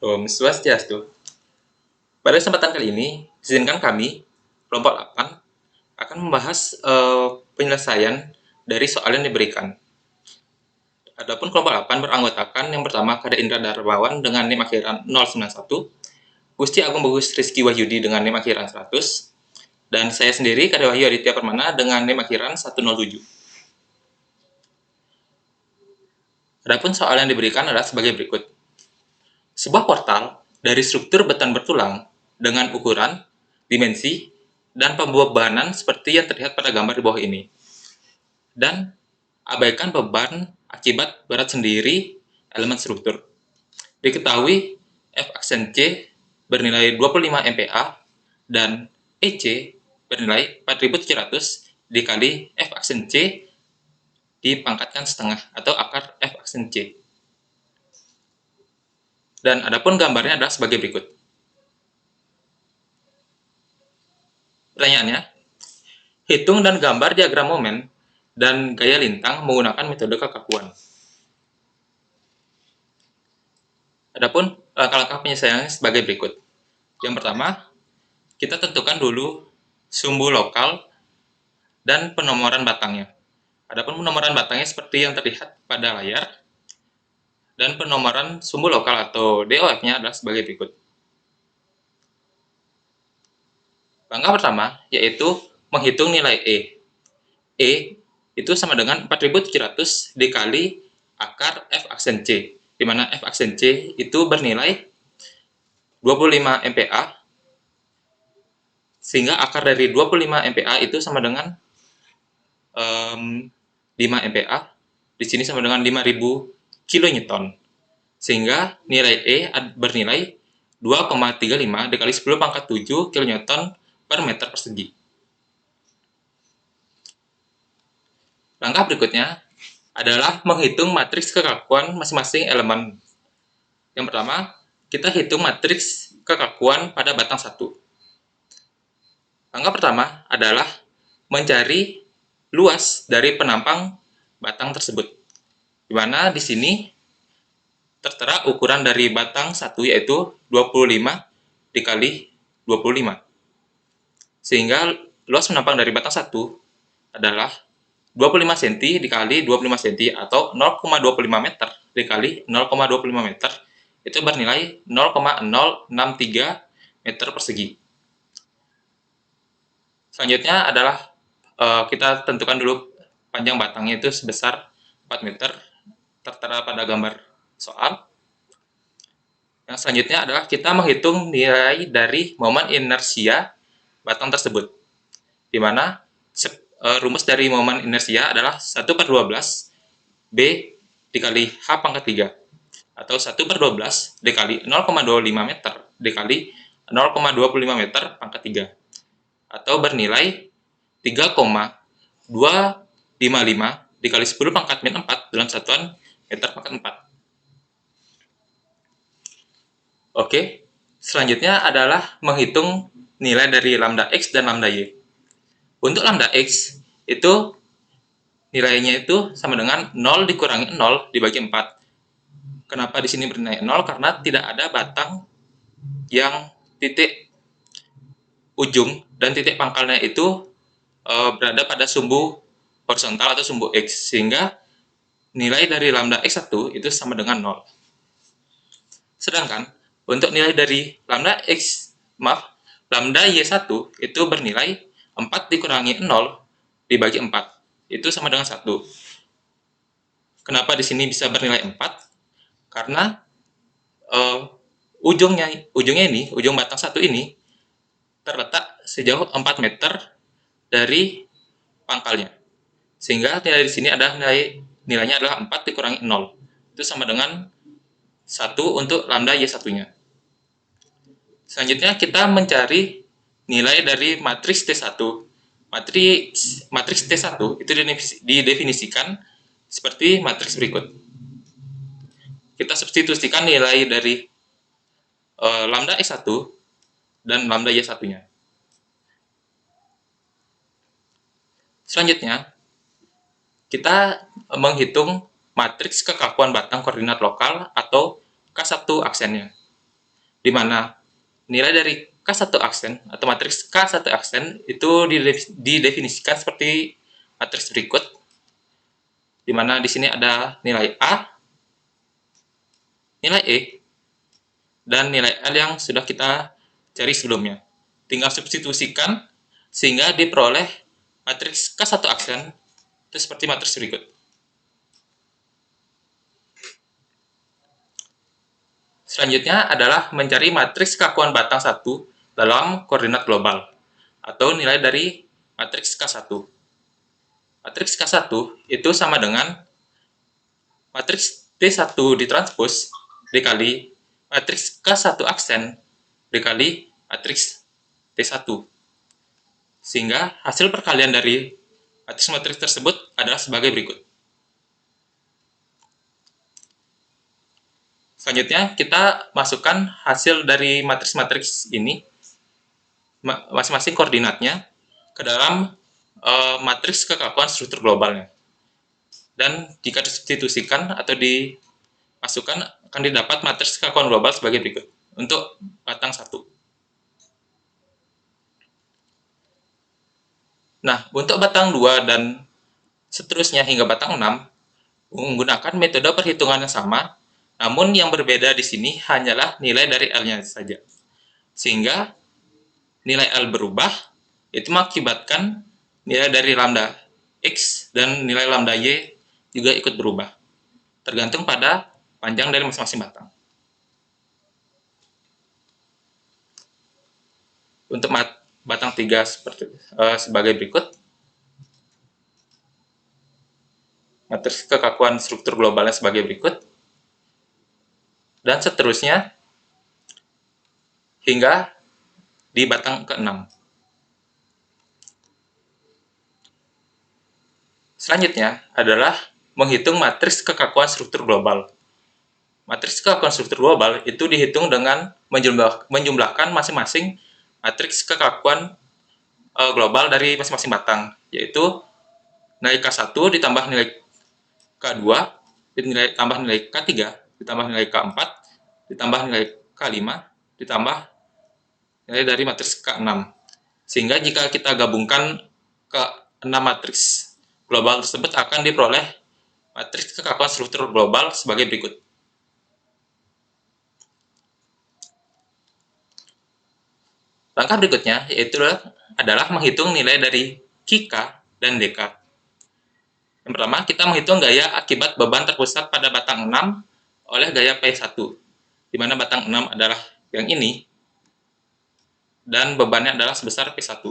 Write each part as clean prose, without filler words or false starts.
Om Swastiastu. Pada kesempatan kali ini, izinkan kami, kelompok 8, akan membahas penyelesaian dari soal yang diberikan. Adapun kelompok 8 beranggotakan yang pertama Kada Indra Darmawan dengan NIM akhiran 091, Gusti Agung Bagus Rizky Wahyudi dengan NIM akhiran 100, dan saya sendiri Kada Wahyu Aditya Permana dengan NIM akhiran 107. Adapun soal yang diberikan adalah sebagai berikut. Sebuah portal dari struktur beton bertulang dengan ukuran, dimensi, dan pembebanan seperti yang terlihat pada gambar di bawah ini. Dan abaikan beban akibat berat sendiri elemen struktur. Diketahui F aksen C bernilai 25 MPa dan EC bernilai 4700 dikali F aksen C dipangkatkan setengah atau akar F aksen C. Dan adapun gambarnya adalah sebagai berikut. Pertanyaannya, hitung dan gambar diagram momen dan gaya lintang menggunakan metode kekakuan. Adapun langkah-langkah penyelesaiannya sebagai berikut. Yang pertama, kita tentukan dulu sumbu lokal dan penomoran batangnya. Adapun penomoran batangnya seperti yang terlihat pada layar, dan penomoran sumbu lokal atau DOF-nya adalah sebagai berikut. Langkah pertama yaitu menghitung nilai E. E itu sama dengan 4700 dikali akar F aksen C, di mana F aksen C itu bernilai 25 MPa, sehingga akar dari 25 MPa itu sama dengan 5 MPa, di sini sama dengan 5000 kN, sehingga nilai E bernilai 2,35 dikali 10 pangkat 7 kN per meter persegi. Langkah berikutnya adalah menghitung matriks kekakuan masing-masing elemen. Yang pertama, kita hitung matriks kekakuan pada batang 1. Langkah pertama adalah mencari luas dari penampang batang tersebut, di mana di sini tertera ukuran dari batang 1 yaitu 25 dikali 25. Sehingga luas penampang dari batang 1 adalah 25 cm dikali 25 cm atau 0,25 meter dikali 0,25 meter, itu bernilai 0,063 meter persegi. Selanjutnya adalah kita tentukan dulu panjang batangnya itu sebesar 4 meter, tertera pada gambar soal. Yang selanjutnya adalah kita menghitung nilai dari momen inersia batang tersebut, di mana rumus dari momen inersia adalah 1/12 B dikali H pangkat 3, atau 1/12 dikali 0,25 meter dikali 0,25 meter pangkat 3, atau bernilai 3,255 dikali 10 pangkat min 4 dalam satuan meter pangkat 4. Oke, selanjutnya adalah menghitung nilai dari lambda X dan lambda Y. Untuk lambda X, itu nilainya itu sama dengan 0 dikurangi 0 dibagi 4. Kenapa di sini bernilai 0? Karena tidak ada batang yang titik ujung dan titik pangkalnya itu berada pada sumbu horizontal atau sumbu X, sehingga nilai dari lambda X1 itu sama dengan 0. Sedangkan untuk nilai dari lambda Y1 itu bernilai 4 dikurangi 0 dibagi 4. Itu sama dengan 1. Kenapa di sini bisa bernilai 4? Karena ujung batang 1 ini terletak sejauh 4 meter dari pangkalnya. Sehingga nilai di sini adalah nilainya adalah 4 dikurangi 0. Itu sama dengan 1 untuk lambda Y1-nya. Selanjutnya kita mencari nilai dari matriks T1. Matriks T1 itu didefinisikan seperti matriks berikut. Kita substitusikan nilai dari lambda X1 dan lambda Y1-nya. Selanjutnya, kita menghitung matriks kekakuan batang koordinat lokal atau K1 aksennya. di mana nilai dari K1 aksen atau matriks K1 aksen itu didefinisikan seperti matriks berikut, di mana di sini ada nilai A, nilai E, dan nilai L yang sudah kita cari sebelumnya. Tinggal substitusikan sehingga diperoleh matriks K1 aksen itu seperti matriks berikut. Selanjutnya adalah mencari matriks keakuan batang 1 dalam koordinat global atau nilai dari matriks K1. Matriks K1 itu sama dengan matriks T1 ditranspos dikali matriks K1 aksen dikali matriks T1. Sehingga hasil perkalian dari matriks-matriks tersebut adalah sebagai berikut. Selanjutnya, kita masukkan hasil dari matriks-matriks ini, masing-masing koordinatnya, ke dalam matriks kekakuan struktur globalnya. Dan jika disubstitusikan atau dimasukkan, akan didapat matriks kekakuan global sebagai berikut. Untuk batang 1. Nah, untuk batang 2 dan seterusnya hingga batang 6, menggunakan metode perhitungan yang sama, namun yang berbeda di sini hanyalah nilai dari L-nya saja. Sehingga nilai L berubah, itu mengakibatkan nilai dari lambda X dan nilai lambda Y juga ikut berubah, tergantung pada panjang dari masing-masing batang. Untuk batang 3 sebagai berikut. Matriks kekakuan struktur globalnya sebagai berikut. Dan seterusnya hingga di batang ke-6. Selanjutnya adalah menghitung matriks kekakuan struktur global. Matriks kekakuan struktur global itu dihitung dengan menjumlahkan masing-masing matriks kekakuan global dari masing-masing batang, yaitu nilai K1 ditambah nilai K2, ditambah nilai K3, ditambah nilai K4, ditambah nilai K5, ditambah nilai dari matriks K6. Sehingga jika kita gabungkan ke 6 matriks global tersebut akan diperoleh matriks kekakuan struktur global sebagai berikut. Langkah berikutnya yaitu adalah menghitung nilai dari QK dan DK. Yang pertama, kita menghitung gaya akibat beban terpusat pada batang 6 oleh gaya P1, di mana batang 6 adalah yang ini, dan bebannya adalah sebesar P1.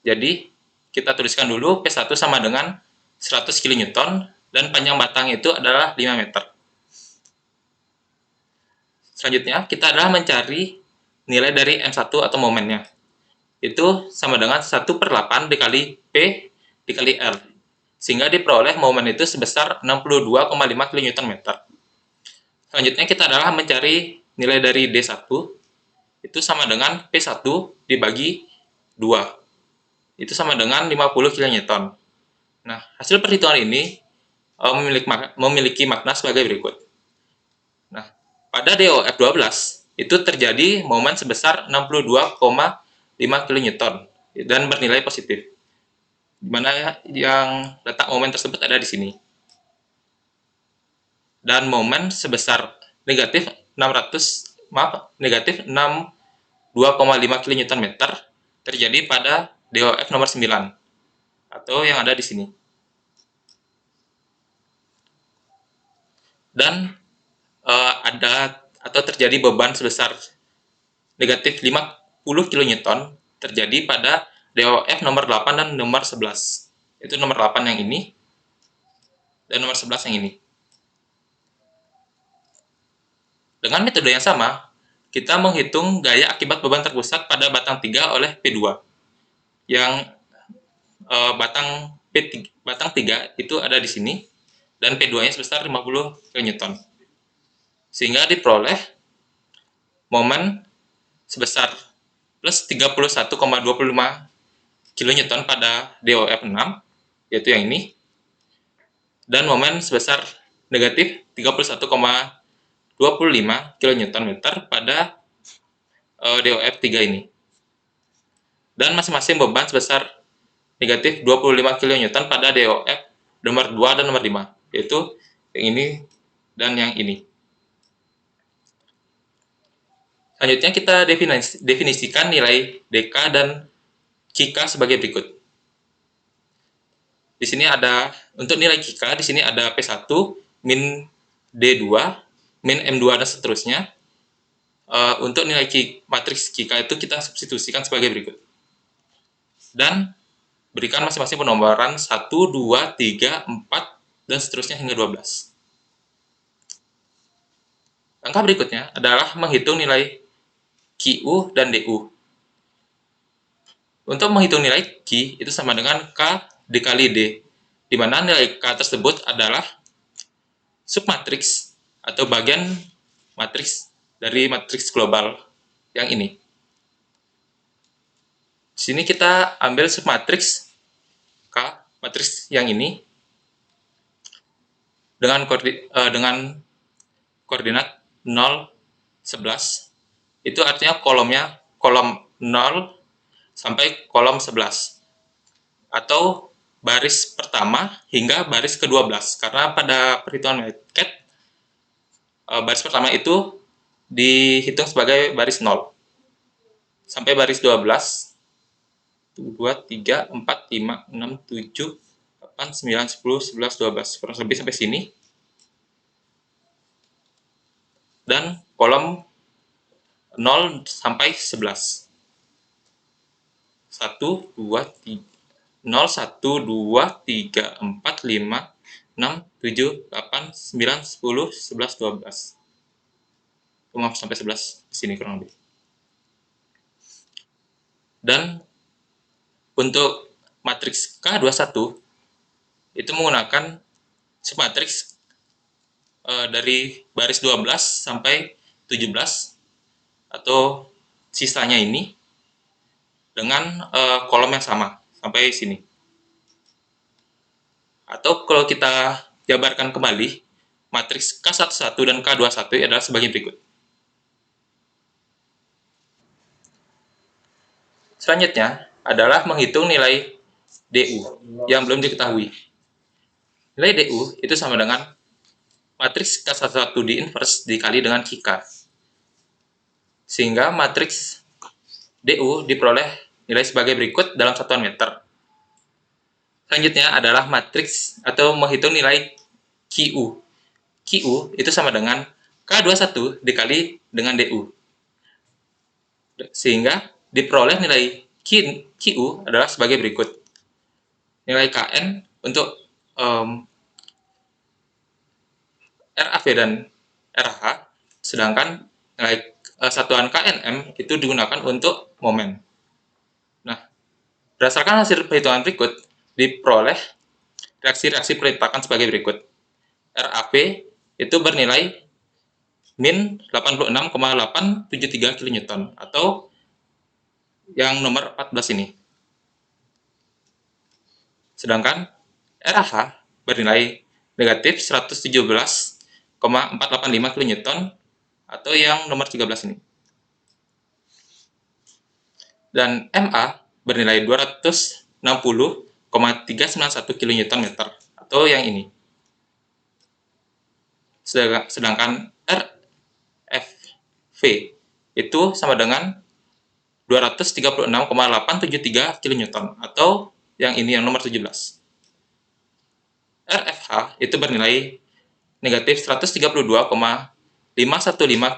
Jadi, kita tuliskan dulu P1 sama dengan 100 kN, dan panjang batang itu adalah 5 meter. Selanjutnya, kita adalah mencari nilai dari M1 atau momennya. Itu sama dengan 1/8 dikali P dikali L. Sehingga diperoleh momen itu sebesar 62,5 kN. Selanjutnya kita adalah mencari nilai dari D1. Itu sama dengan P1 dibagi 2. Itu sama dengan 50 kN. Nah, hasil perhitungan ini memiliki makna sebagai berikut. Nah, pada DOF 12 itu terjadi momen sebesar 62,5 kN dan bernilai positif. Di mana yang letak momen tersebut ada di sini. Dan momen sebesar negatif 62,5 kN terjadi pada DOF nomor 9 atau yang ada di sini. Dan ada atau terjadi beban sebesar negatif 50 kN terjadi pada DOF nomor 8 dan nomor 11. Itu nomor 8 yang ini dan nomor 11 yang ini. Dengan metode yang sama, kita menghitung gaya akibat beban terpusat pada batang 3 oleh P2. Yang batang 3 itu ada di sini dan P2-nya sebesar 50 kN. Sehingga diperoleh momen sebesar plus 31,25 kN pada DOF 6, yaitu yang ini, dan momen sebesar negatif 31,25 25 kN pada DOF 3 ini. Dan masing-masing beban sebesar negatif 25 kN pada DOF nomor 2 dan nomor 5, yaitu yang ini dan yang ini. Selanjutnya kita definisikan nilai dk dan kk sebagai berikut. Di sini ada untuk nilai kk, di sini ada P1, min D2, min M2 dan seterusnya. Untuk nilai matriks kk itu kita substitusikan sebagai berikut. Dan berikan masing-masing penomoran 1, 2, 3, 4, dan seterusnya hingga 12. Langkah berikutnya adalah menghitung nilai QU dan DU. Untuk menghitung nilai Q itu sama dengan K dikali D, di mana nilai K tersebut adalah submatriks atau bagian matriks dari matriks global yang ini. Di sini kita ambil submatriks K, matriks yang ini, dengan koordinat 0, 11. Itu artinya kolomnya kolom 0 sampai kolom 11, atau baris pertama hingga baris ke-12, karena pada perhitungan MATCAD baris pertama itu dihitung sebagai baris 0 sampai baris 12, 2, 3, 4, 5, 6, 7, 8, 9, 10, 11, 12, kurang lebih sampai sini. Dan kolom 0 sampai 11. 1, 2, 3, 0, 1, 2, 3, 4, 5, 6, 7, 8, 9, 10, 11, 12. Maaf, sampai 11 di sini kurang lebih. Dan untuk matriks K21 itu menggunakan submatriks dari baris 12 sampai 17, atau sisanya ini dengan kolom yang sama sampai sini. Atau kalau kita jabarkan kembali, matriks K11 dan K21 adalah sebagai berikut. Selanjutnya adalah menghitung nilai DU yang belum diketahui. Nilai DU itu sama dengan matriks K11 di inverse dikali dengan QK. Sehingga matriks DU diperoleh nilai sebagai berikut dalam satuan meter. Selanjutnya adalah matriks atau menghitung nilai QU. QU itu sama dengan K21 dikali dengan DU. Sehingga diperoleh nilai QU adalah sebagai berikut. Nilai KN untuk RAV dan RH, sedangkan nilai satuan KNM itu digunakan untuk momen. Nah, berdasarkan hasil perhitungan berikut, diperoleh reaksi-reaksi peletakan sebagai berikut. RAV itu bernilai min 86,873 kN, atau yang nomor 14 ini. Sedangkan RH bernilai negatif 117,485 kN, atau yang nomor 13 ini. Dan MA bernilai 260,391 kN, atau yang ini. Sedangkan RFV itu sama dengan 236,873 kN, atau yang ini, yang nomor 17. RFH itu bernilai negatif 132,515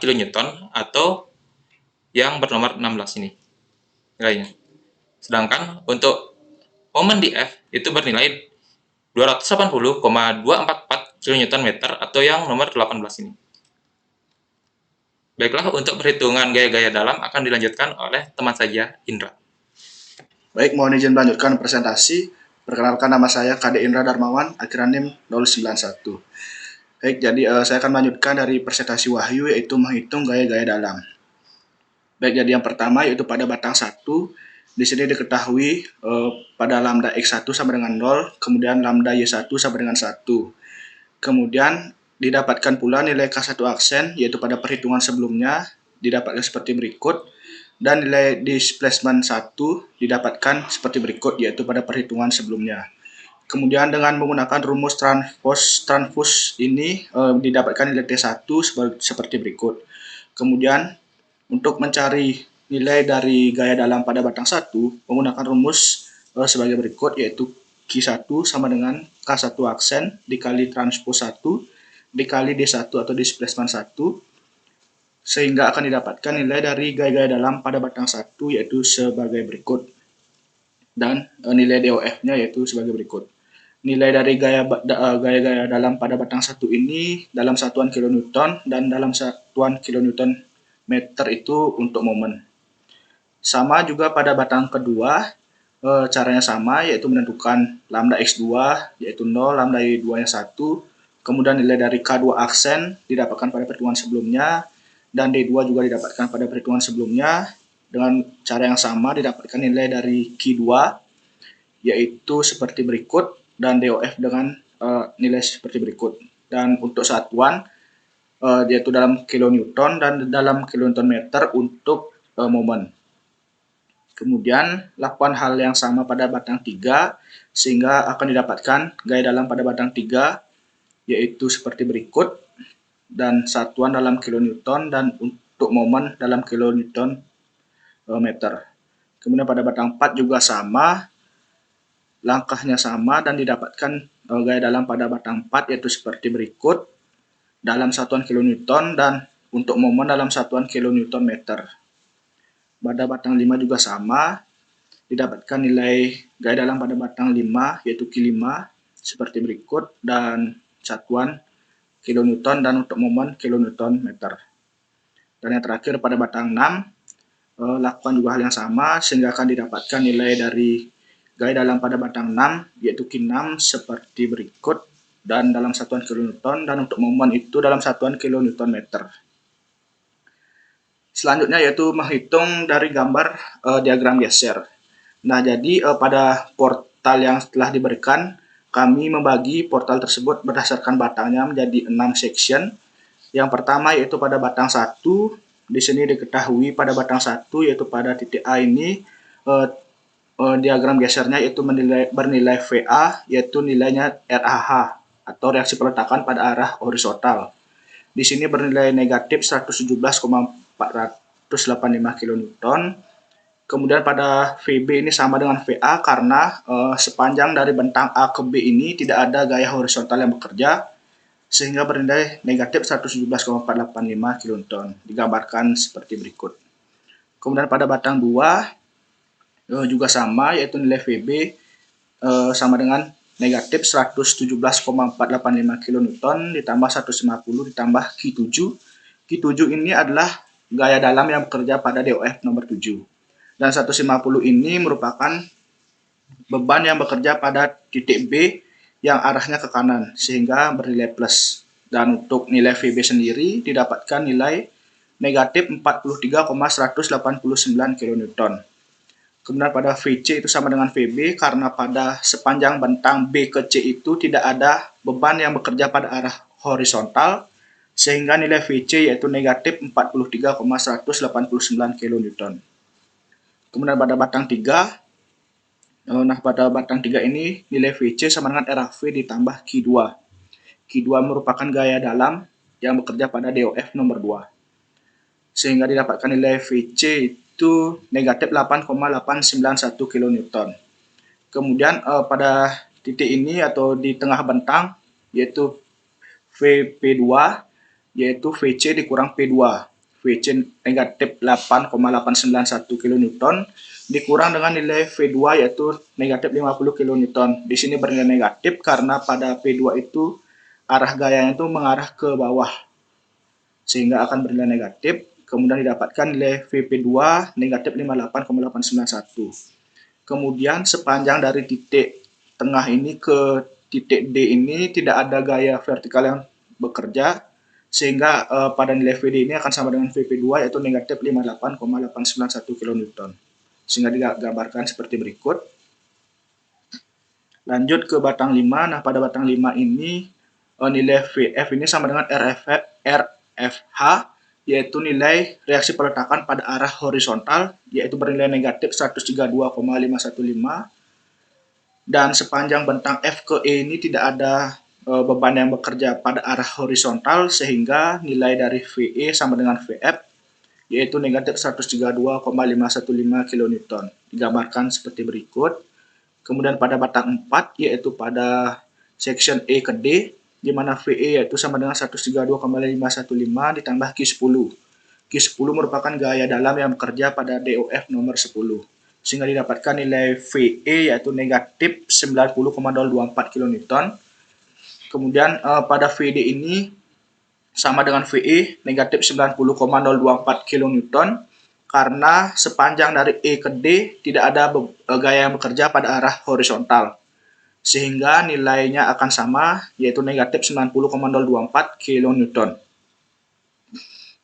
kN, atau yang bernomor 16 ini nilainya. Sedangkan untuk momen di F itu bernilai 280,244 kN, atau yang nomor 18 ini. Baiklah, untuk perhitungan gaya-gaya dalam akan dilanjutkan oleh teman saya, Indra. Baik, mohon izin melanjutkan presentasi. Perkenalkan, nama saya KD Indra Darmawan, akhiran NIM 091. Baik, jadi saya akan melanjutkan dari presentasi Wahyu, yaitu menghitung gaya-gaya dalam. Baik, jadi yang pertama yaitu pada batang 1. Di sini diketahui pada lambda X1 sama dengan 0, kemudian lambda Y1 sama dengan 1. Kemudian Didapatkan pula nilai K1 aksen, yaitu pada perhitungan sebelumnya, didapatkan seperti berikut. Dan nilai displacement 1 didapatkan seperti berikut, yaitu pada perhitungan sebelumnya. Kemudian dengan menggunakan rumus transfus ini didapatkan nilai T1 seperti berikut. Kemudian untuk mencari nilai dari gaya dalam pada batang 1 menggunakan rumus sebagai berikut, yaitu Q1 sama dengan K1 aksen dikali transpos 1 dikali D1 atau displacement 1, sehingga akan didapatkan nilai dari gaya-gaya dalam pada batang 1 yaitu sebagai berikut. Dan nilai DOF-nya yaitu sebagai berikut. Nilai dari gaya-gaya dalam pada batang 1 ini dalam satuan kilonewton dan dalam satuan kilonewton meter itu untuk momen. Sama juga pada batang kedua, caranya sama, yaitu menentukan lambda x2 yaitu 0, lambda y2 nya 1, kemudian nilai dari K2 aksen didapatkan pada perhitungan sebelumnya, dan D2 juga didapatkan pada perhitungan sebelumnya. Dengan cara yang sama didapatkan nilai dari Q2 yaitu seperti berikut, dan DOF dengan nilai seperti berikut. Dan untuk satuan yaitu dalam kilonewton dan dalam kilonewton meter untuk momen. Kemudian lakukan hal yang sama pada batang 3 sehingga akan didapatkan gaya dalam pada batang 3 yaitu seperti berikut, dan satuan dalam kilonewton dan untuk momen dalam kilonewton meter. Kemudian pada batang 4 juga sama, langkahnya sama dan didapatkan gaya dalam pada batang 4 yaitu seperti berikut dalam satuan kilonewton dan untuk momen dalam satuan kilonewton meter. Pada batang 5 juga sama, didapatkan nilai gaya dalam pada batang 5 yaitu Q5 seperti berikut dan satuan kilonewton dan untuk momen kilonewton meter. Dan yang terakhir pada batang 6 lakukan juga hal yang sama sehingga akan didapatkan nilai dari gaya dalam pada batang 6 yaitu Q6 seperti berikut dan dalam satuan kilonewton dan untuk momen itu dalam satuan kilonewton meter. Selanjutnya yaitu menghitung dari gambar diagram geser. Nah, jadi pada portal yang telah diberikan, kami membagi portal tersebut berdasarkan batangnya menjadi 6 section. Yang pertama yaitu pada batang 1, di sini diketahui pada batang 1 yaitu pada titik A ini diagram gesernya yaitu bernilai VA yaitu nilainya RAH atau reaksi peletakan pada arah horizontal. Di sini bernilai negatif 117,485 kN. Kemudian pada VB ini sama dengan VA karena sepanjang dari bentang A ke B ini tidak ada gaya horizontal yang bekerja, sehingga bernilai negatif 117,485 kN. Digambarkan seperti berikut. Kemudian pada batang 2 juga sama, yaitu nilai VB sama dengan negatif 117,485 kN ditambah 150 ditambah Q7. Q7 ini adalah gaya dalam yang bekerja pada DOF nomor 7. Dan 150 ini merupakan beban yang bekerja pada titik B yang arahnya ke kanan sehingga bernilai plus. Dan untuk nilai VB sendiri didapatkan nilai negatif 43,189 kN. Kemudian pada VC itu sama dengan VB karena pada sepanjang bentang B ke C itu tidak ada beban yang bekerja pada arah horizontal, sehingga nilai VC yaitu negatif 43,189 kN. Kemudian pada batang 3, pada batang 3 ini nilai VC sama dengan RAV ditambah Q2. Q2 merupakan gaya dalam yang bekerja pada DOF nomor 2. Sehingga didapatkan nilai VC itu negatif 8,891 kN. Kemudian pada titik ini atau di tengah bentang yaitu VP2 yaitu VC dikurang P2. VC negatif 8,891 kN dikurang dengan nilai V2 yaitu negatif 50 kN. Di sini bernilai negatif karena pada P2 itu arah gayanya itu mengarah ke bawah sehingga akan bernilai negatif. Kemudian didapatkan nilai VP2 negatif 58,891. Kemudian sepanjang dari titik tengah ini ke titik D ini tidak ada gaya vertikal yang bekerja, sehingga pada nilai VD ini akan sama dengan VP2 yaitu negatif 58,891 kN. Sehingga digambarkan seperti berikut. Lanjut ke batang 5. Nah, pada batang 5 ini nilai VF ini sama dengan RFH, yaitu nilai reaksi peletakan pada arah horizontal, yaitu bernilai negatif 132,515, dan sepanjang bentang F ke E ini tidak ada beban yang bekerja pada arah horizontal, sehingga nilai dari VE sama dengan VF, yaitu negatif 132,515 kN. Digambarkan seperti berikut. Kemudian pada batang 4, yaitu pada section E ke D, di mana VE yaitu sama dengan 132,515 ditambah Q10. Q10 merupakan gaya dalam yang bekerja pada DOF nomor 10. Sehingga didapatkan nilai VE yaitu negatif 90,024 kN. Kemudian pada VD ini sama dengan VE negatif 90,024 kN, karena sepanjang dari E ke D tidak ada gaya yang bekerja pada arah horizontal, sehingga nilainya akan sama, yaitu negatif 90,024 kN.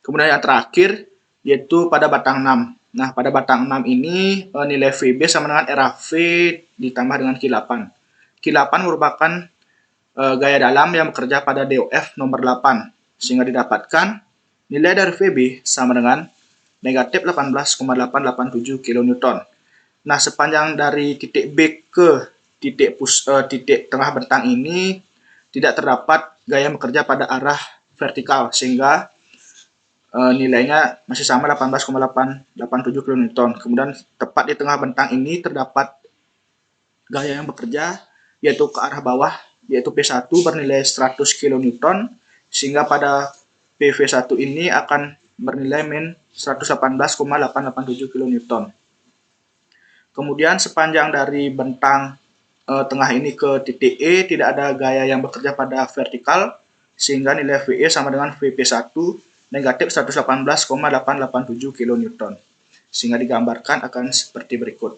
Kemudian yang terakhir yaitu pada batang 6. Nah, pada batang 6 ini nilai VB sama dengan RAV ditambah dengan Q8. Q8 merupakan gaya dalam yang bekerja pada DOF nomor 8, sehingga didapatkan nilai dari VB sama dengan negatif 18,887 kN. Nah, sepanjang dari titik B ke titik tengah bentang ini tidak terdapat gaya yang bekerja pada arah vertikal, sehingga nilainya masih sama 18,887 kN. Kemudian tepat di tengah bentang ini terdapat gaya yang bekerja yaitu ke arah bawah, yaitu P1 bernilai 100 kN, sehingga pada PV1 ini akan bernilai min 118,887 kN. Kemudian sepanjang dari bentang tengah ini ke titik E tidak ada gaya yang bekerja pada vertikal, sehingga nilai VE sama dengan VP1 negatif 118,887 kN. Sehingga digambarkan akan seperti berikut.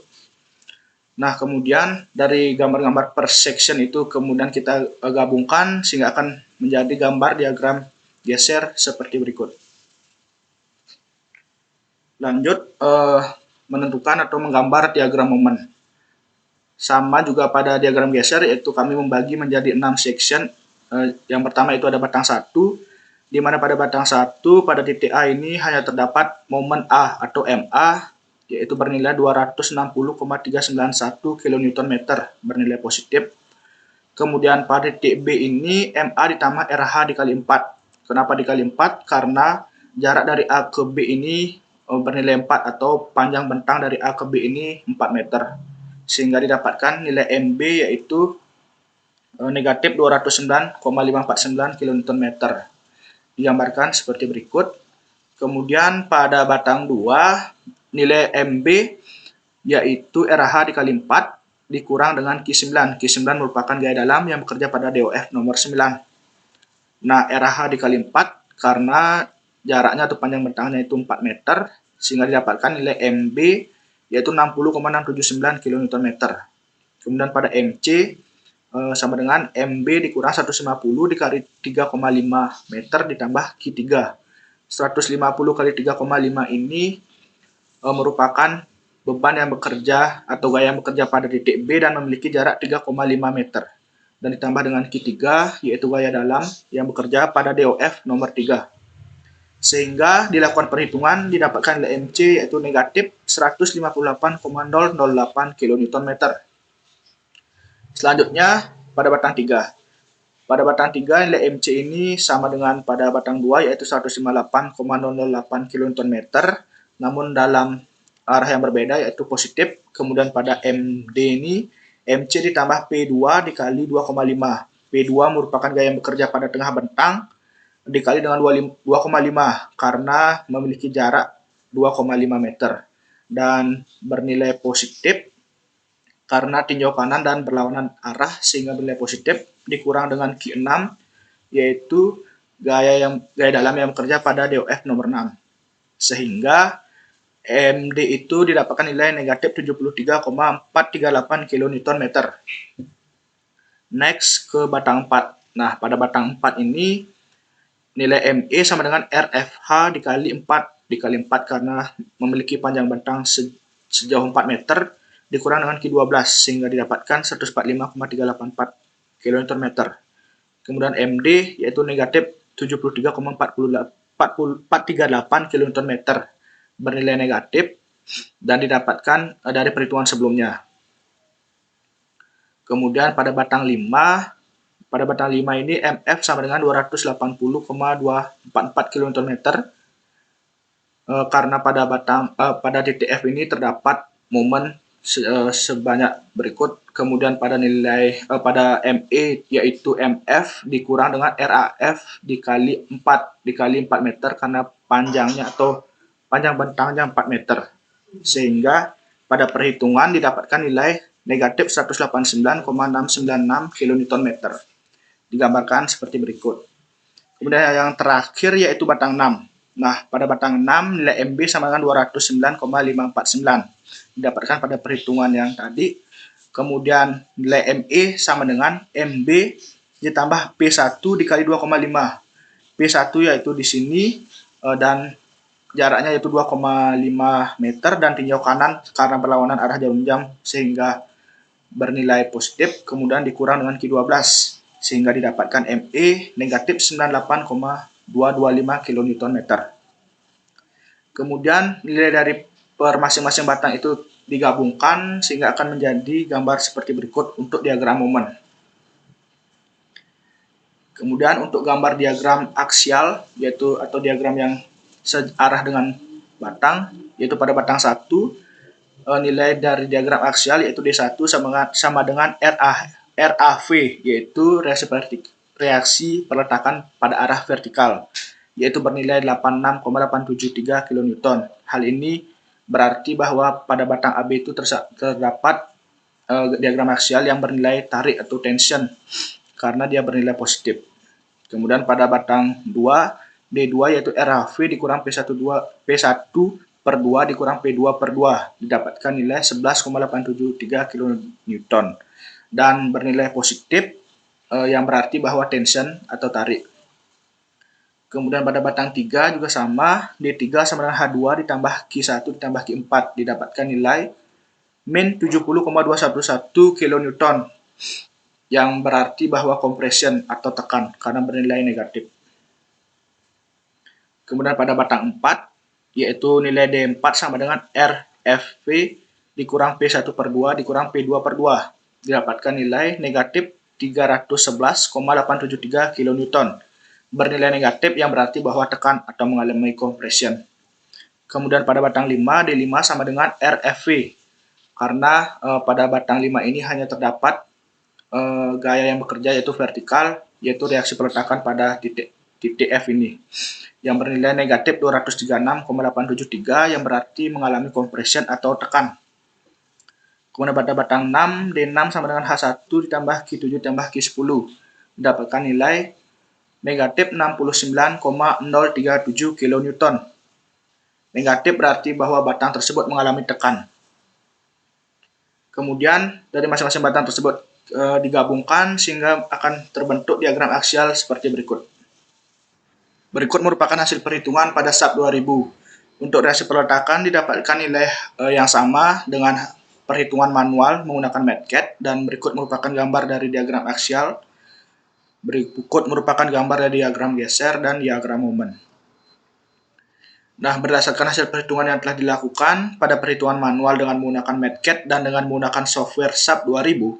Nah, kemudian dari gambar-gambar per section itu kemudian kita gabungkan sehingga akan menjadi gambar diagram geser seperti berikut. Lanjut menentukan atau menggambar diagram momen. Sama juga pada diagram geser, yaitu kami membagi menjadi 6 section. Yang pertama itu ada batang 1, di mana pada batang 1 pada titik A ini hanya terdapat momen A atau MA, yaitu bernilai 260,391 kN bernilai positif. Kemudian pada titik B ini MA ditambah RH dikali 4. Kenapa dikali 4? Karena jarak dari A ke B ini bernilai 4, atau panjang bentang dari A ke B ini 4 meter. Sehingga didapatkan nilai MB yaitu negatif 209,549 kN. Digambarkan seperti berikut. Kemudian pada batang 2 nilai MB yaitu RH dikali 4 dikurang dengan Q9. Q9 merupakan gaya dalam yang bekerja pada DOF nomor 9. Nah, RH dikali 4 karena jaraknya atau panjang bentangnya itu 4 meter, sehingga didapatkan nilai MB yaitu 60,679 kN. Kemudian pada MC sama dengan MB dikurang 150 dikali 3,5 meter ditambah Q3. 150 kali 3,5 ini merupakan beban yang bekerja atau gaya yang bekerja pada titik B dan memiliki jarak 3,5 meter. Dan ditambah dengan Q3 yaitu gaya dalam yang bekerja pada DOF nomor 3. Sehingga dilakukan perhitungan didapatkan nilai MC yaitu negatif 158,008 kN. Selanjutnya pada batang 3. Pada batang 3 nilai MC ini sama dengan pada batang 2 yaitu 158,008 kN, namun dalam arah yang berbeda yaitu positif. Kemudian pada MD ini MC ditambah P2 dikali 2,5. P2 merupakan gaya yang bekerja pada tengah bentang dikali dengan 2,5 karena memiliki jarak 2,5 meter dan bernilai positif karena tinjau kanan dan berlawanan arah, sehingga bernilai positif dikurang dengan Q6 yaitu gaya dalam yang bekerja pada DOF nomor 6. Sehingga MD itu didapatkan nilai negatif 73,438 kN. Next ke batang 4. Nah, pada batang 4 ini nilai ME sama dengan RFH dikali 4 karena memiliki panjang bentang sejauh 4 meter dikurang dengan Q12 sehingga didapatkan 145,384 kN. Kemudian MD yaitu negatif 73,438 kN bernilai negatif dan didapatkan dari perhitungan sebelumnya. Kemudian pada batang 5 ini MF sama dengan 280,244 kN karena pada titik F ini terdapat momen sebanyak berikut. Kemudian pada pada ME yaitu MF dikurang dengan RAF dikali 4 meter karena panjang bentangnya 4 meter. Sehingga pada perhitungan didapatkan nilai negatif 189,696 kN. Digambarkan seperti berikut. Kemudian yang terakhir yaitu batang 6. Nah, pada batang 6 nilai MB sama dengan 209,549. Didapatkan pada perhitungan yang tadi. Kemudian nilai ME sama dengan MB ditambah P1 dikali 2,5. P1 yaitu di sini dan jaraknya yaitu 2,5 meter dan tinjau kanan karena berlawanan arah jarum jam sehingga bernilai positif, kemudian dikurang dengan Q12 sehingga didapatkan ME negatif 98,225 kN. Kemudian nilai dari per masing-masing batang itu digabungkan sehingga akan menjadi gambar seperti berikut untuk diagram momen. Kemudian untuk gambar diagram aksial yaitu atau diagram yang searah dengan batang yaitu pada batang 1 nilai dari diagram aksial yaitu D1 sama dengan RAV yaitu reaksi peletakan pada arah vertikal yaitu bernilai 86,873 kN. Hal ini berarti bahwa pada batang AB itu terdapat diagram aksial yang bernilai tarik atau tension karena dia bernilai positif. Kemudian pada batang 2 D2 yaitu RAV dikurang P1 per 2 dikurang P2 per 2 didapatkan nilai 11,873 kN dan bernilai positif yang berarti bahwa tension atau tarik. Kemudian pada batang 3 juga sama, D3 sama dengan H2 ditambah Q1 ditambah Q4 didapatkan nilai min 70,211 kN yang berarti bahwa compression atau tekan karena bernilai negatif. Kemudian pada batang 4 yaitu nilai D4 sama dengan RFV dikurang P1 per 2 dikurang P2 per 2 didapatkan nilai negatif 311,873 kN bernilai negatif yang berarti bahwa tekan atau mengalami compression. Kemudian pada batang 5 D5 sama dengan RFV karena pada batang 5 ini hanya terdapat gaya yang bekerja yaitu vertikal yaitu reaksi peletakan pada titik F ini yang bernilai negatif 236,873 yang berarti mengalami compression atau tekan. Kemudian pada batang 6 D6 sama dengan H1 ditambah Q7 ditambah Q10 mendapatkan nilai negatif 69,037 kN. Negatif berarti bahwa batang tersebut mengalami tekan. Kemudian dari masing-masing batang tersebut digabungkan sehingga akan terbentuk diagram aksial seperti berikut. Berikut merupakan hasil perhitungan pada SAP 2000. Untuk reaksi peletakan didapatkan nilai yang sama dengan perhitungan manual menggunakan MATCAD dan berikut merupakan gambar dari diagram aksial. Berikut merupakan gambar dari diagram geser dan diagram momen. Nah, berdasarkan hasil perhitungan yang telah dilakukan pada perhitungan manual dengan menggunakan MATCAD dan dengan menggunakan software SAP 2000,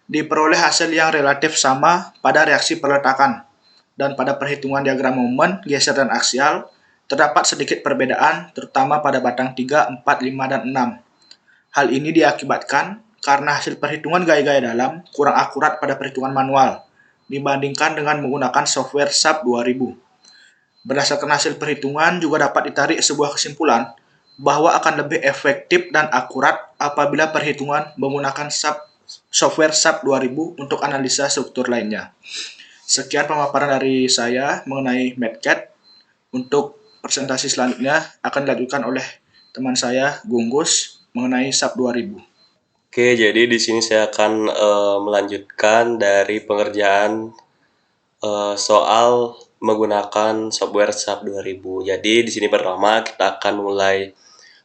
diperoleh hasil yang relatif sama pada reaksi peletakan. Dan pada perhitungan diagram momen, geser dan aksial, terdapat sedikit perbedaan terutama pada batang 3, 4, 5, dan 6. Hal ini diakibatkan karena hasil perhitungan gaya-gaya dalam kurang akurat pada perhitungan manual dibandingkan dengan menggunakan software SAP 2000. Berdasarkan hasil perhitungan juga dapat ditarik sebuah kesimpulan bahwa akan lebih efektif dan akurat apabila perhitungan menggunakan software SAP 2000 untuk analisa struktur lainnya. Sekian pemaparan dari saya mengenai MATCAD. Untuk presentasi selanjutnya akan dilanjutkan oleh teman saya, Gunggus, mengenai SAP 2000. Oke, jadi di sini saya akan melanjutkan dari pengerjaan soal menggunakan software SAP 2000. Jadi di sini pertama kita akan mulai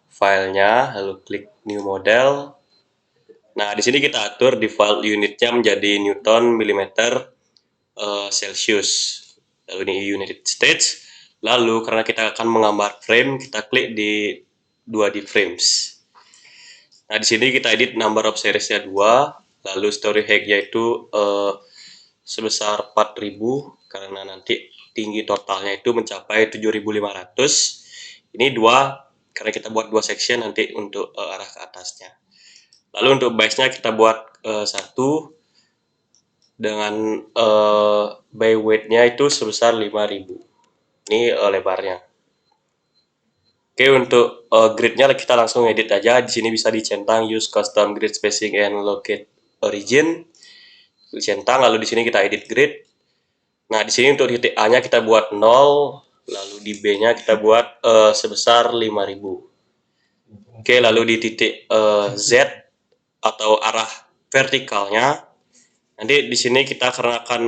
filenya, lalu klik New Model. Nah, di sini kita atur default unitnya menjadi Newton, mm, Celsius. Lalu ini United States. Lalu karena kita akan menggambar frame, kita klik di 2D frames. Nah, di sini kita edit number of seriesnya 2, lalu story height-nya itu sebesar 4000 karena nanti tinggi totalnya itu mencapai 7500. Ini 2 karena kita buat 2 section nanti untuk arah ke atasnya. Lalu untuk base-nya kita buat 1 dengan by weight-nya itu sebesar 5000. Ini lebarnya. Oke, untuk grid-nya kita langsung edit aja. Di sini bisa dicentang use custom grid spacing and locate origin. Dicentang, lalu di sini kita edit grid. Nah, di sini untuk titik A-nya kita buat 0, lalu di B-nya kita buat sebesar 5000. Oke, lalu di titik Z atau arah vertikalnya, nanti di sini kita karena akan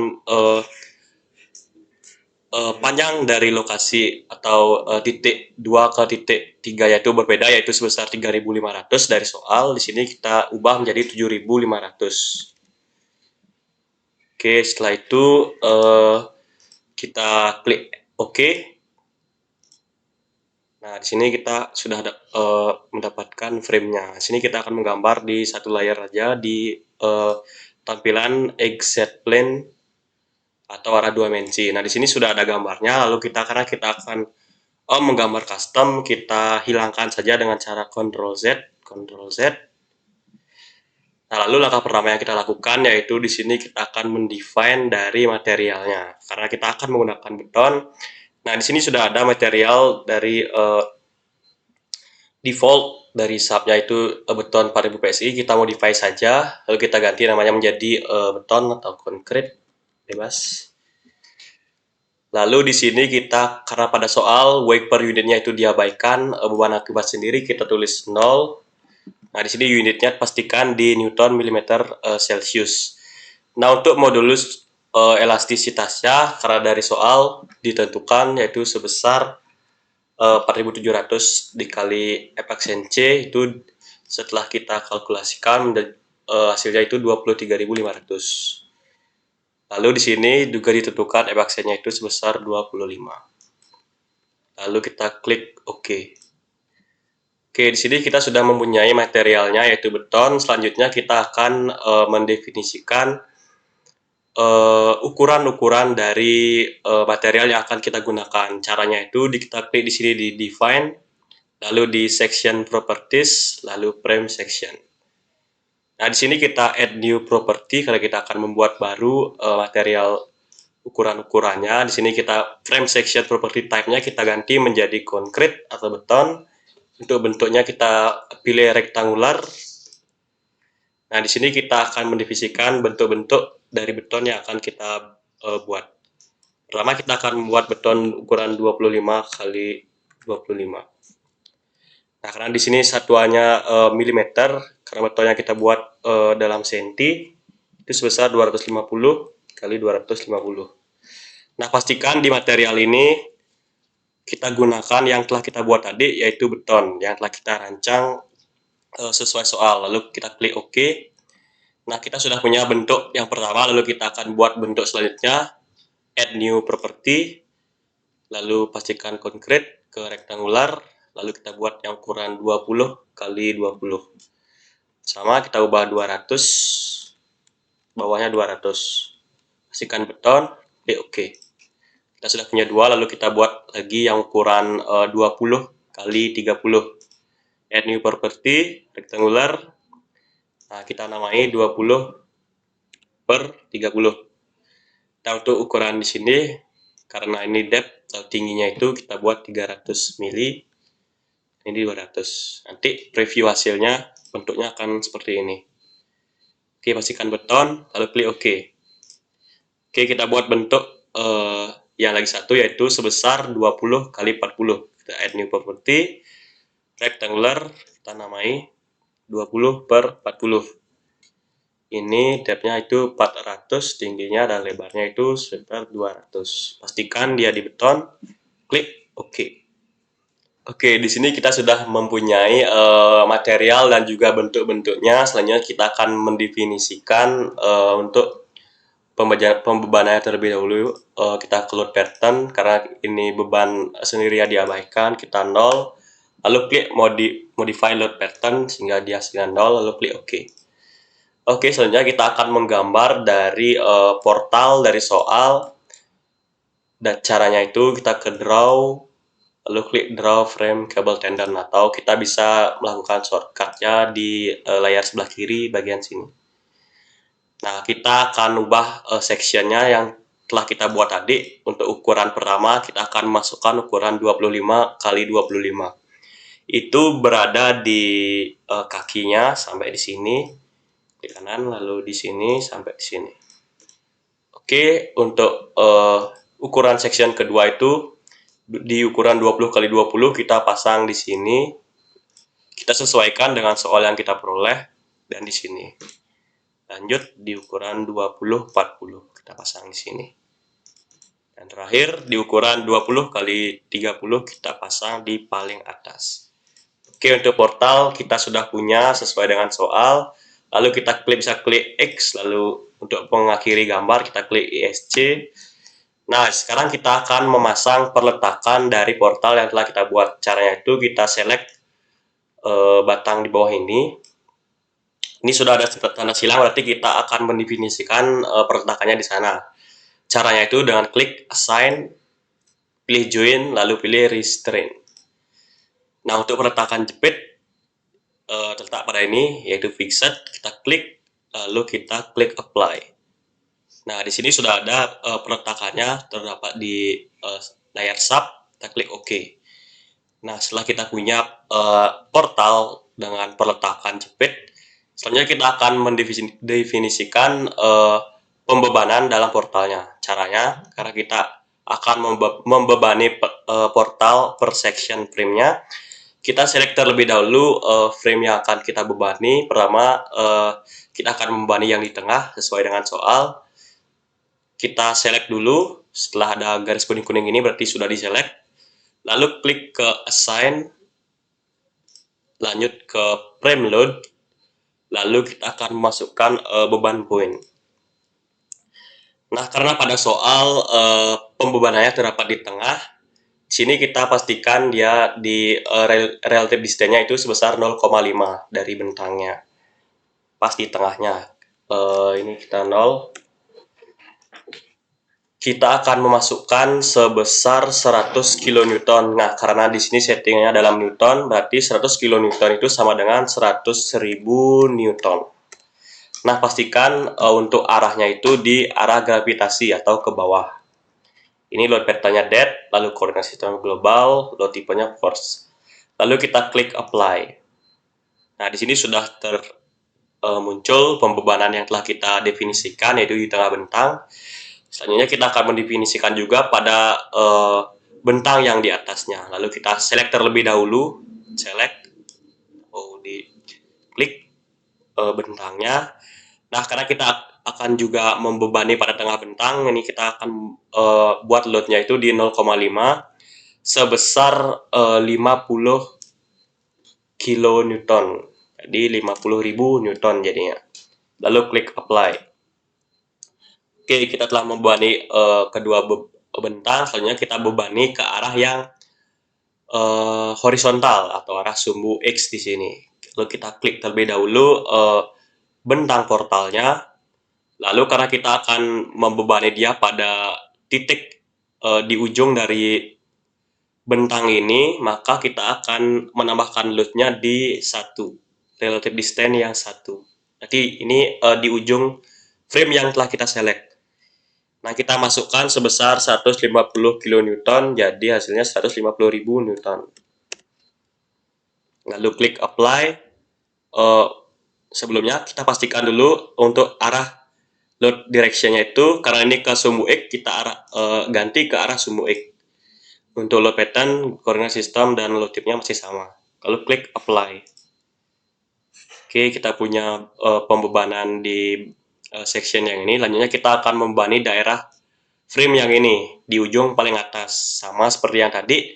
panjang dari lokasi atau titik 2 ke titik 3 yaitu berbeda, yaitu sebesar 3500 dari soal. Di sini kita ubah menjadi 7500. Oke, setelah itu kita klik OK. Nah, di sini kita sudah mendapatkan frame-nya. Di sini kita akan menggambar di satu layar aja di tampilan XZ plane atau arah 2 dimensi. Nah, di sini sudah ada gambarnya. Lalu karena kita akan menggambar custom, kita hilangkan saja dengan cara Ctrl Z, Ctrl Z. Nah, lalu langkah pertama yang kita lakukan yaitu di sini kita akan mendefine dari materialnya. Karena kita akan menggunakan beton. Nah, di sini sudah ada material dari default dari subnya itu beton 4000 PSI. Kita modify saja, lalu kita ganti namanya menjadi beton atau concrete bebas. Lalu di sini kita, karena pada soal weight per unitnya itu diabaikan, beban akibat sendiri kita tulis 0. Nah, di sini unitnya pastikan di Newton mm Celsius. Nah, untuk modulus elastisitasnya, karena dari soal ditentukan yaitu sebesar 4700 dikali Fxnc, itu setelah kita kalkulasikan hasilnya itu 23500. Lalu di sini juga ditentukan Fxc-nya itu sebesar 25. Lalu kita klik OK. Oke, di sini kita sudah mempunyai materialnya yaitu beton. Selanjutnya kita akan mendefinisikan ukuran-ukuran dari material yang akan kita gunakan. Caranya itu kita klik di sini di define, lalu di section properties, lalu frame section. Nah, di sini kita add new property karena kita akan membuat baru material ukuran-ukurannya. Di sini kita frame section property type-nya kita ganti menjadi concrete atau beton. Untuk bentuknya kita pilih rektangular. Nah, di sini kita akan mendefinisikan bentuk-bentuk dari beton yang akan kita buat. Pertama kita akan membuat beton ukuran 25 kali 25. Nah, karena di sini satuannya milimeter, karena beton yang kita buat dalam senti itu sebesar 250 kali 250. Nah, pastikan di material ini kita gunakan yang telah kita buat tadi, yaitu beton yang telah kita rancang sesuai soal. Lalu kita klik OK. Nah, kita sudah punya bentuk yang pertama, lalu kita akan buat bentuk selanjutnya, add new property, lalu pastikan concrete ke rektangular, lalu kita buat yang ukuran 20 kali 20. Sama, kita ubah 200, bawahnya 200. Pastikan beton, klik OK. Kita sudah punya 2, lalu kita buat lagi yang ukuran 20 kali 30. Add new property, rektangular. Nah, kita namai 20 per 30. Nah, untuk ukuran di sini, karena ini depth atau tingginya itu kita buat 300 mili. Ini 200. Nanti preview hasilnya bentuknya akan seperti ini. Oke, pastikan beton, lalu klik OK. Oke, kita buat bentuk yang lagi satu yaitu sebesar 20 kali 40. Kita add new property, rectangular, kita namai 20 per 40. Ini depth-nya itu 400, tingginya dan lebarnya itu sekitar 200. Pastikan dia di beton, klik OK. Oke, di sini kita sudah mempunyai material dan juga bentuk-bentuknya. Selanjutnya kita akan mendefinisikan untuk pembebanannya terlebih dahulu. Kita ke load pattern, karena ini beban sendiri ya diabaikan, kita 0, lalu klik modify load pattern sehingga dia hasilnya 0, lalu klik OK. Oke, selanjutnya kita akan menggambar dari portal dari soal, dan caranya itu kita ke draw, lalu klik draw frame cable tendon, atau kita bisa melakukan shortcutnya di layar sebelah kiri bagian sini. Nah, kita akan ubah sectionnya yang telah kita buat tadi. Untuk ukuran pertama kita akan masukkan ukuran 25 kali 25. Itu berada di kakinya sampai di sini, di kanan, lalu di sini sampai di sini. Oke, untuk ukuran section kedua itu di ukuran 20 kali 20 kita pasang di sini. Kita sesuaikan dengan soal yang kita peroleh, dan di sini. Lanjut di ukuran 20 40 kita pasang di sini. Dan terakhir di ukuran 20 kali 30 kita pasang di paling atas. Oke, untuk portal kita sudah punya sesuai dengan soal. Lalu kita bisa klik X, lalu untuk mengakhiri gambar kita klik ESC. Nah, sekarang kita akan memasang perletakan dari portal yang telah kita buat. Caranya itu kita select batang di bawah ini. Ini sudah ada tanda silang, berarti kita akan mendefinisikan perletakannya di sana. Caranya itu dengan klik assign, pilih join, lalu pilih restrain. Nah, untuk peletakan jepit terletak pada ini, yaitu fixed, kita klik, lalu kita klik apply. Nah, di sini sudah ada peletakannya terdapat di layar sub, kita klik OK. Nah, setelah kita punya portal dengan peletakan jepit, selanjutnya kita akan mendefinisikan pembebanan dalam portalnya. Caranya, karena kita akan membebani portal per section frame-nya, kita select terlebih dahulu frame yang akan kita bebani. Pertama, kita akan membebani yang di tengah sesuai dengan soal. Kita select dulu, setelah ada garis kuning-kuning ini berarti sudah di select. Lalu klik ke assign, lanjut ke frame load, lalu kita akan memasukkan beban point. Nah, karena pada soal pembebanannya terdapat di tengah, sini kita pastikan dia di relative distance-nya itu sebesar 0,5 dari bentangnya. Pas di tengahnya. Ini kita 0. Kita akan memasukkan sebesar 100 kN. Nah, karena di sini settingnya dalam Newton, berarti 100 kN itu sama dengan 100.000 Newton. Nah, pastikan untuk arahnya itu di arah gravitasi atau ke bawah. Ini load pattern-nya dead, lalu koordinat sistem global, load tipenya force. Lalu kita klik apply. Nah, di sini sudah muncul pembebanan yang telah kita definisikan, yaitu di tengah bentang. Selanjutnya kita akan mendefinisikan juga pada bentang yang di atasnya. Lalu kita select terlebih dahulu, select, klik bentangnya. Nah, karena kita akan juga membebani pada tengah bentang, ini kita akan buat loadnya itu di 0,5 sebesar 50 kilonewton. Jadi 50.000 Newton jadinya. Lalu klik apply. Oke, kita telah membebani kedua bentang. Selanjutnya kita bebani ke arah yang horizontal atau arah sumbu X di sini. Lalu kita klik terlebih dahulu bentang portalnya. Lalu karena kita akan membebani dia pada titik di ujung dari bentang ini, maka kita akan menambahkan load-nya di 1, relative distance yang 1. Jadi ini di ujung frame yang telah kita select. Nah, kita masukkan sebesar 150 kN, jadi hasilnya 150.000 Newton. Lalu klik apply. Sebelumnya kita pastikan dulu untuk arah load direction-nya itu, karena ini ke sumbu X, kita ganti ke arah sumbu X. Untuk load pattern, koordinat sistem, dan load type-nya masih sama. Lalu klik apply. Oke, kita punya pembebanan di section yang ini. Lanjutnya kita akan membebani daerah frame yang ini di ujung paling atas. Sama seperti yang tadi,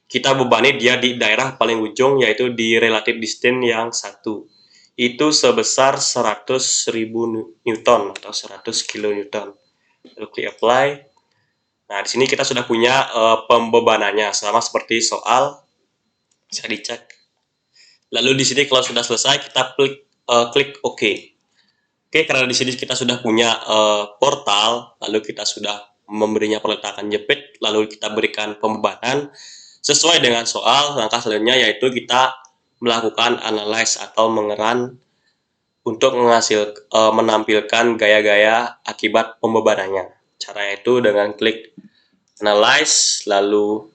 kita bebani dia di daerah paling ujung, yaitu di relative distance yang 1. Itu sebesar 100.000 Newton atau 100 kN. lalu klik apply. Nah, di sini kita sudah punya pembebanannya, sama seperti soal. Bisa dicek. Lalu di sini kalau sudah selesai, kita klik OK. Oke, karena di sini kita sudah punya portal, lalu kita sudah memberinya peletakan jepit, lalu kita berikan pembebanan sesuai dengan soal. Langkah selanjutnya yaitu kita melakukan analyze atau mengeran untuk menampilkan gaya-gaya akibat pembebanannya. Caranya itu dengan klik analyze, lalu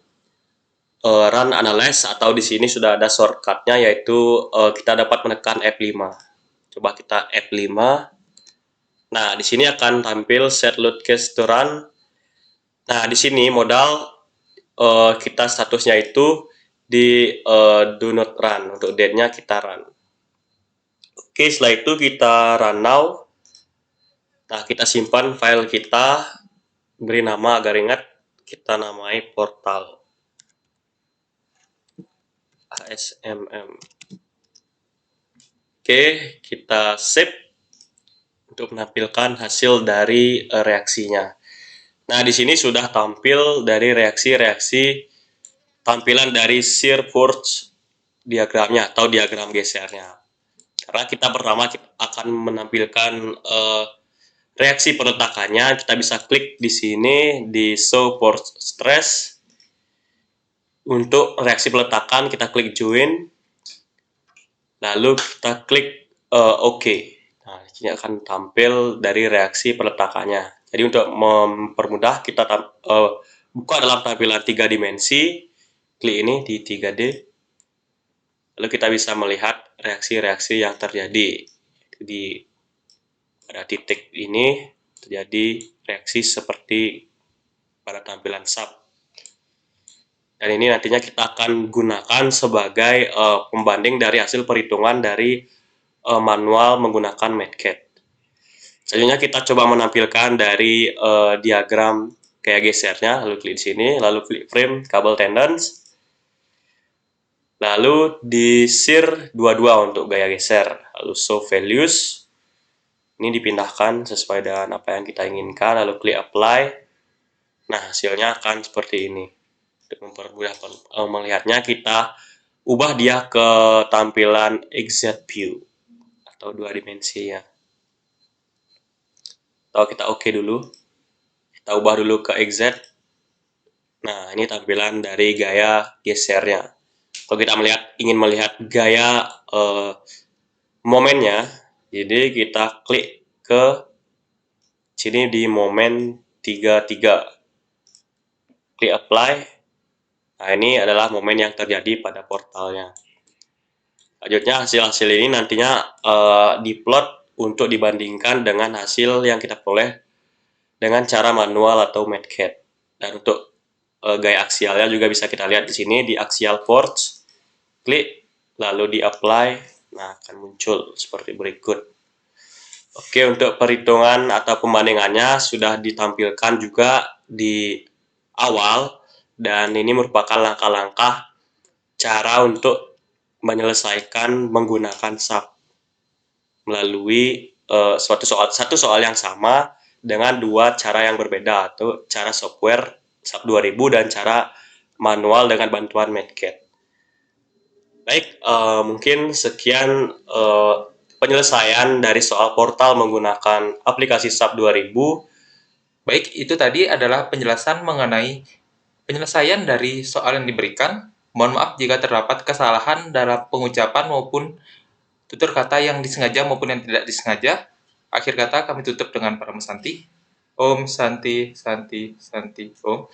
run analyze, atau di sini sudah ada shortcutnya yaitu kita dapat menekan F5. Coba kita F5. Nah, di sini akan tampil set load case to run. Nah, di sini modal kita statusnya itu di do not run. Untuk date-nya kita run. Oke, setelah itu kita run now. Nah, kita simpan file kita, beri nama agar ingat, kita namai portal ASMM. Oke, kita save untuk menampilkan hasil dari reaksinya. Nah, di sini sudah tampil dari reaksi-reaksi tampilan dari shear force diagramnya atau diagram gesernya. Karena kita pertama akan menampilkan reaksi peletakannya, kita bisa klik di sini di show force stress. Untuk reaksi peletakan kita klik join, lalu kita klik OK. Nah, ini akan tampil dari reaksi peletakannya. Jadi untuk mempermudah, kita buka dalam tampilan 3 dimensi, klik ini di 3D, lalu kita bisa melihat reaksi-reaksi yang terjadi. Pada titik ini terjadi reaksi seperti pada tampilan sub. Dan ini nantinya kita akan gunakan sebagai pembanding dari hasil perhitungan dari manual menggunakan MATCAD. Selanjutnya kita coba menampilkan dari diagram gaya gesernya, lalu klik di sini, lalu klik frame kabel tendons, lalu di shear 22 untuk gaya geser, lalu show values. Ini dipindahkan sesuai dengan apa yang kita inginkan, lalu klik apply. Nah, hasilnya akan seperti ini. Untuk mempermudah melihatnya, kita ubah dia ke tampilan exact view atau 2 dimensinya. Atau kita OK dulu. Kita ubah dulu ke exact. Nah, ini tampilan dari gaya gesernya. Kalau kita ingin melihat gaya momennya, jadi kita klik ke sini di momen 33. Klik apply. Nah, ini adalah momen yang terjadi pada portalnya. Selanjutnya hasil-hasil ini nantinya diplot untuk dibandingkan dengan hasil yang kita peroleh dengan cara manual atau MATCAD. Dan untuk gaya aksialnya juga bisa kita lihat di sini di axial force. Klik lalu di apply. Nah, akan muncul seperti berikut. Oke, untuk perhitungan atau pembandingannya sudah ditampilkan juga di awal, dan ini merupakan langkah-langkah cara untuk menyelesaikan menggunakan SAP melalui satu soal yang sama dengan 2 cara yang berbeda, atau cara software SAP 2000 dan cara manual dengan bantuan MATCAD. Baik, mungkin sekian penyelesaian dari soal portal menggunakan aplikasi SAP 2000. Baik, itu tadi adalah penjelasan mengenai penyelesaian dari soal yang diberikan. Mohon maaf jika terdapat kesalahan dalam pengucapan maupun tutur kata yang disengaja maupun yang tidak disengaja. Akhir kata kami tutup dengan Parama Santi. Om Santi Santi Santi Om.